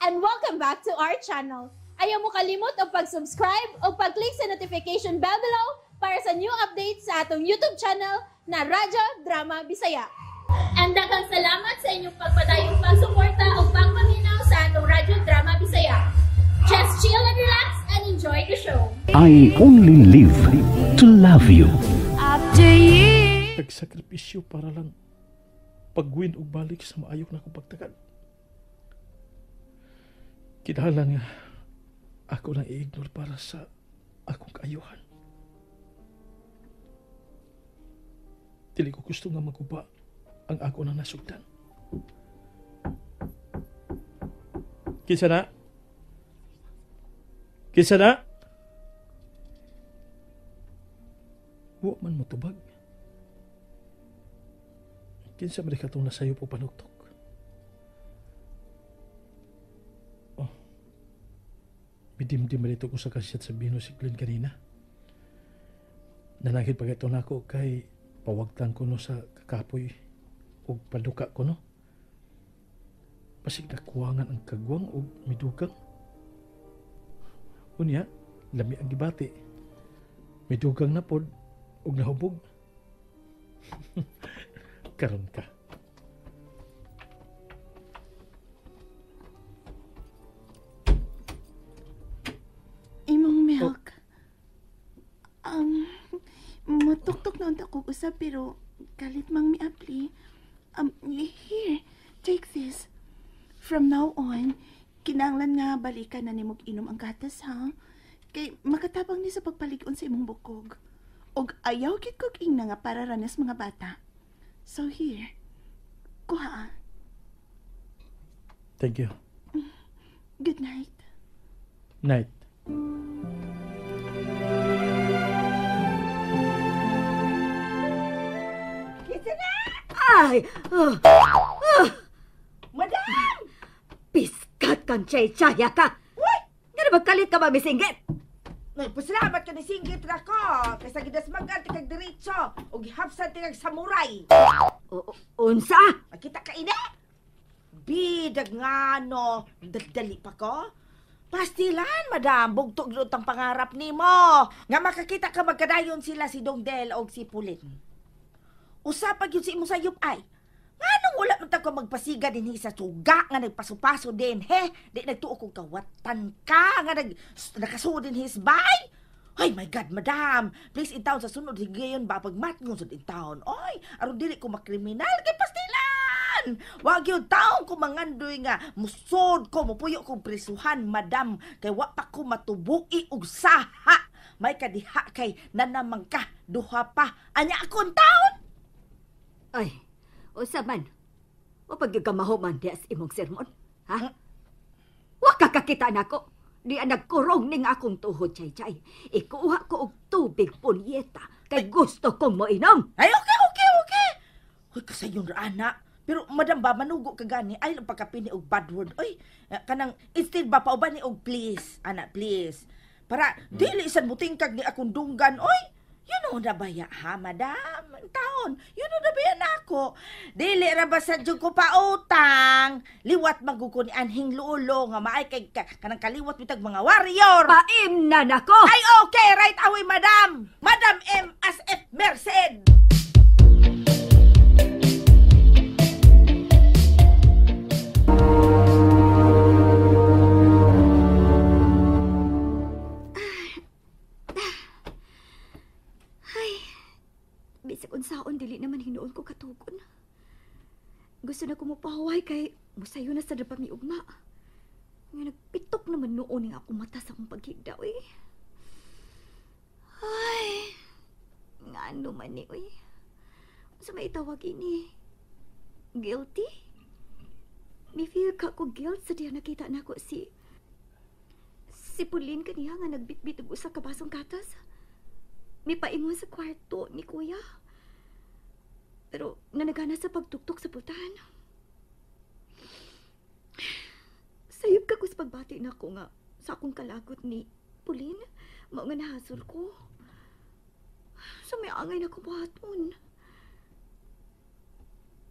and welcome back to our channel. Ayaw mo kalimot o pag-subscribe o pag-click sa notification bell below para sa new updates sa atong YouTube channel na Radyo Drama Bisaya. And daghang salamat sa inyong pagpadayong pagsuporta o pagpaminaw sa atong Radyo Drama Bisaya. Just chill and relax and enjoy the show. I only live to love you. After years. Nagsakripisyo para lang pagwin og balik sa maayok na akong pagtagad. Kinahanglan nga ako lang i-ignore para sa akong kaayuhan. Dili ko gusto nga maguba ang ako na nasugdan. Kinsa na? Kinsa na? Wa man mo tubag. Kinsa man katong nasayo po panuktok. Oh. Bidim-dim rito ko sa kasyat sa binusiklin kanina. Nanakit pa ito na ako kay pawagtan ko no sa kakapoy o paduka ko no. Pasig nakuwangan ang kagwang o midugang. Unya, lami ang gibati. Midugang na pod o nahubog. Karon ka. Imong milk. Matuktok na unta ko usap pero kalit mang miapli. Here, take this. From now on, kinanglan nga balikan na nimog inom ang gatas, ha? Kay makatabang ni sa pagpalig-on sa imong bukog. Og ayaw gid kog ingna nga para ranas mga bata. So here, kuha. Thank you. Good night. Night. Ay! Madam! Piskat kang chay-chaya ka! Uy! Nga magkalit ka ba, misinggit? Nagpasalamat ka ni singgit ra ko. Kaysa gidasmagan ti kag diretso o gihapsan ti kag samurai. Unsa? Makita ka ini? Bidag nga no. Dali pa ko. Pastilan, madam. Bugtog lutang pangarap nimo. Nga makakita ka magkadayon sila si Dongdel o si Pulin. Usapag yun si imong sayop ay. Anong wala man ko magpasiga din sa suga nga nagpasupaso din, he? Di nagtuo kong kawatan ka nga nakasuo din his bay? Ay, my God, madam. Please, in town sa sunod, higayon ba pagmatngon sa in town? Oy, aron dili ko makriminal kay pastilan. Wag yun taon ko mangandoy nga musod ko, mupuyo kong prisuhan, madam. Kay wa pa ko matubui og saha. May kadiha kay nanamang ka, duha pa. Anya akong taon? Ay, unsa man? O pagkagamaho man di as imong sermon? Ha? Wa ka kakita nako. Di nagkurong ning akong tuhod, chay-chay. Ikuha ko og tubig punyeta kay gusto kong moinom. Ay, okay. Uy, kasayon ra, anak. Pero, madam ba, manugo ka gani, ay lang pagkapini og bad word. Uy, kanang, instead ba, pauban ni og please, anak, please. Para, dili isan muting kag ni akong dunggan, oy. Yun o nabaya ha, madam? Taon, yun o nabaya na ako. Dili ra ba sa dyan ko pa utang? Liwat maguko ni Anhing Lulo nga maay kay kanang kaliwat bitag mga warrior. Paim na nako! Ay okay, right away, madam. Madam M. as F. Merced. Bisag unsaon dili naman hinuon ko katugon. Gusto na ko mopahuway kay musayo na sa dapa mi ugma. Nga nagpitok naman noon nga akong mata sa akong paghigda, uy. Ay, nga ano man ni, uy. Sa may tawag ini, guilty? May feel ka ko guilt sa diya nakita na ko si Pulin kaniya nga nagbitbit og usa ka basong gatas. May paingon sa kwarto ni kuya. Pero nanagana sa pagtuktok sa pultahan. Sayop ka ko sa pagbati na ko nga sa akong kalagot ni Pulin. Mao nga nahasol ko. Sa may angay na kubuhaton.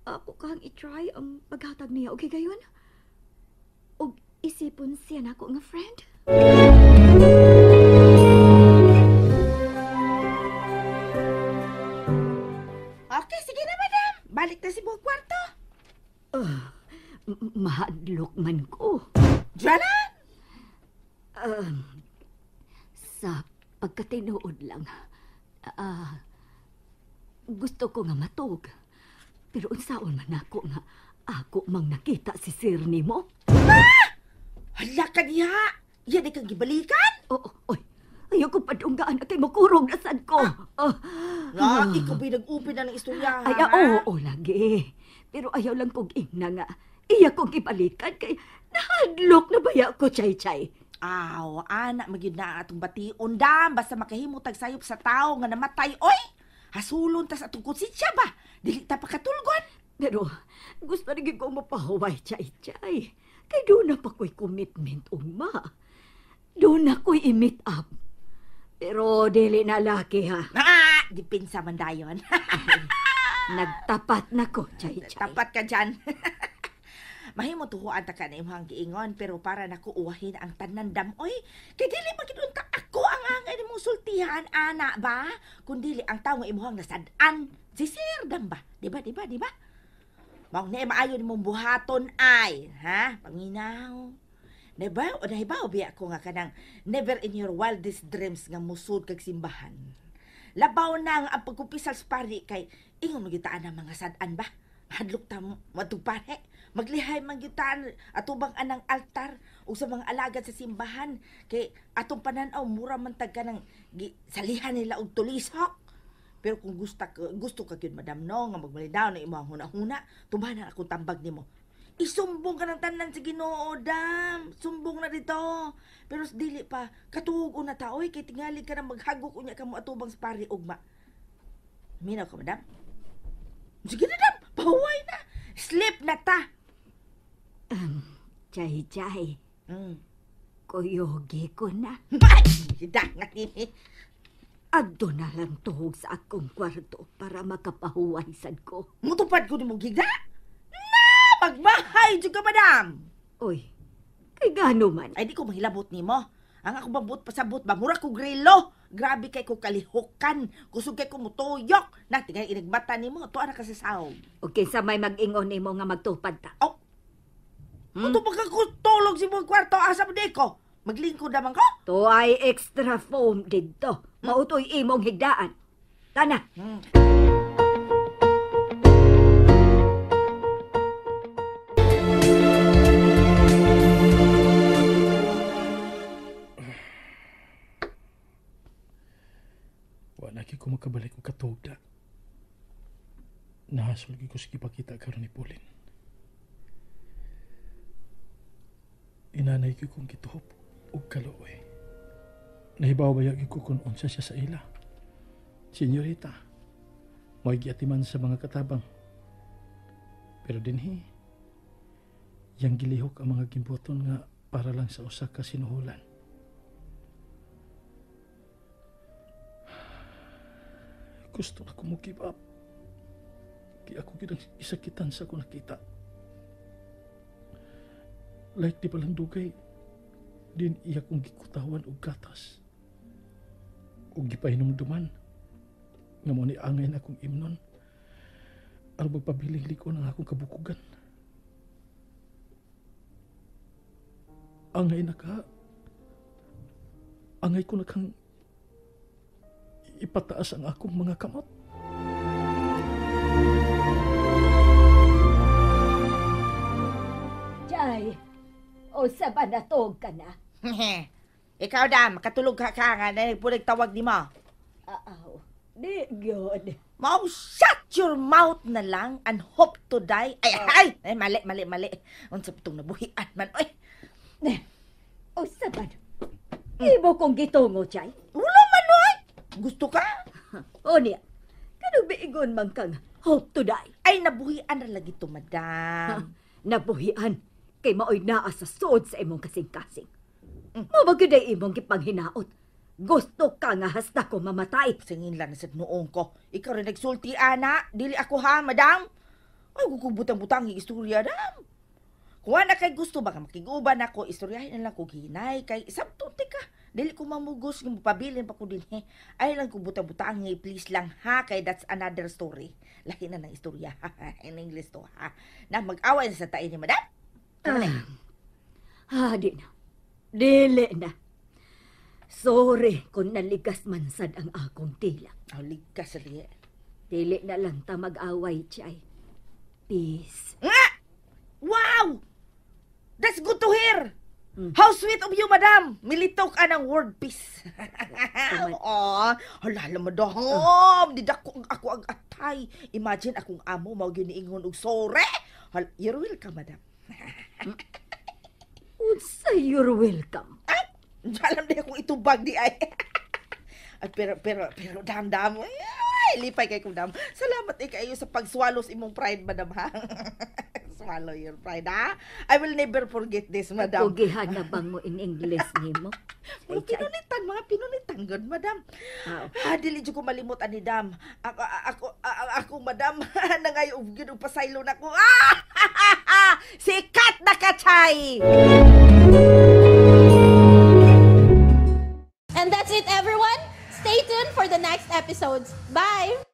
Ako kang i-try ang paghatag niya. Okay gayon? O isipon siya na ako nga friend. Okay, sige na, madam. Balik na si buong kwarto. Mahadlok man ko. Jalan! Sa pagkatinuod lang, gusto ko nga matog. Pero unsaon man ako nga ako mang nakita si Sir nimo? Hala ka diha! Yan ay kang gibalikan? Oy, ayaw ko padunggaan na kay makurog na sad ko. Nga, ikaw ba'y nag-upin na ng istorya, Ay, oo, lagi. Pero ayaw lang kong ina nga. Iya kong ibalikan kay nahadlok na baya ko, Chay-Chay. Aw, anak, magyud na atong bation, dam. Basta makahimutag sayop sa tao nga namatay. Oy! Hasulon ta sa atong konsensya ba? Dili ta pakatulgon. Pero gusto rin ko mapahuway, Chay-Chay. Kay doon na pa ko'y commitment, uma. Doon na ko'y i-meet up. Pero dili na laki, ha? Dipinsa man dayon. Nagtapat na ko, Chay-Chay. Tapat ka dyan. Mahimo tuhuan ta ka na imong giingon, pero para naku uwahin ang tanan dam. Oy, kay dili magidunta ako ang angay ni mong sultihan, ana ba? Kundili ang tao nga imuhang nasadan. Si Sir Dam ba? Diba? Maong na maayo ni mong buhaton ay, ha? Panginaw. Nahibaw biya ko nga kanang never in your wildest dreams nga musud kag simbahan. Labaw na ang pagkupisal sa pari kay ingon magitaan ang mga sadan ba? Hadlok ta matugpare. Maglihay mangyutan atubang anang altar o sa mga alagad sa simbahan kay atong pananaw mura man tag kanang salihan nila og tulisok. Pero kung gusto ka gyud madam no nga magmalidaw na imong huna-huna, tumanan akong tambag nimo. Isumbong ka ng tanan sa Ginoo, dam. Sumbong na dito. Pero dili pa katuog na ta oy kay tingali ka na maghagok unya kamo atubang sa pari ugma. Minaw ka madam? Sige na dam, pahuway na. Sleep na ta. Chay-Chay. Kuyogi ko na. Hidangat ini. Adto na lang tuhog sa akong kwarto para makapahuway sad ko. Mutupad ko ni mong gigda? Na! Magbahay dyan ka, madam! Oy, kay gano man. Ay, di ko mahilabot ni mo. Ang ako babot pasabot ba? Mura ko grilo. Grabe kay ko kalihukan. Kusog kay ko mutuyok. Natingay inagbata ni mo. Tuwa na kasi sahog. Okay, sa may mag-ingon ni mo nga magtupad ta. Oh! Ito magkakutulog si mong kwarto. Asa mo di ko? Maglingkod naman ko? To ay extra foam dito. Mautoy imong higdaan. Tana. Wala ko makabalik og katugda. Nahasol ko sige pakita karon ni Pauline. Inanay ko kung gituhop og kaluoy. Nahibaw ba yagi ko kung unsa siya sa ila. Senyorita, mo'y giatiman sa mga katabang. Pero dinhi, yang gilihok ang mga gimboton nga para lang sa usa ka sinuhulan. Gusto na ko mo give up. Kaya ako ginang isakitan sa ko nakita. Like di palang dugay, din iya kong gikutawan og gatas. Og gipahinumduman. Nga mo ni angay na akong imnon. Aron magpabiling liko ng akong kabukugan. Angay na ka. Angay ko na kang ipataas ang akong mga kamot. Jay, o sa ba natog ka na? Ikaw dam, makatulog ka nga na nagpulig tawag ni mo. Aaw, di gyud. Mau shut your mouth na lang and hope to die. Ay, mali. Unsa pitong nabuhian man, oy. O sa ba? Ibo kong gitungo, Jay. Wala man, oy. Gusto ka? O niya, kanong biigon man kang hope to die. Ay, nabuhian na lagi to, madam. Nabuhian, kay maoy naa sa sod sa imong kasing-kasing. Mabagyuday imong gipanghinaot. Gusto ka nga hasta ko mamatay. Singin lang sa noong ko. Ikaw rin nagsulti, ana. Dili ako ha, madam. Ay, kukubutang-butang yung istorya, dam. Kung na kay gusto baka makiguban ako, istoryahin na lang ko hinay kay sabtunti ka. Dili ko mamugos ng pabilin pa ko din he. Ay lang ko buta-butaang nga please lang ha kay that's another story. Lahi na ng istorya in English to ha. Na mag-away na sa tayo ni madam. Di na. Dili na. Sorry kung naligas man sad ang akong tila. Ligas rin. Dili na lang ta mag-away, Chay. Peace. Nga! Wow! That's good to hear! How sweet of you, madam! Militok ka ng word peace. Oh, halala, madam! Didako ako ang atay. Imagine akong amo, mao giniingon og sore. You're welcome, madam. Unsa you're welcome. Alam di akong itubag di ay. pero, dam. Ay, lipay kay kong dam. Salamat kayo sa pagswalos imong pride, madam, ha? Swallow your pride, ha? I will never forget this, madam. Pugihan na bang mo in English nimo? Mga pinunitan, good, madam. Dili dyan ko malimot, ani, dam. Ako, madam, nangayog yun ang pasaylo na ko. Sikat na kachay! And that's it, everyone. Stay tuned for the next episodes. Bye!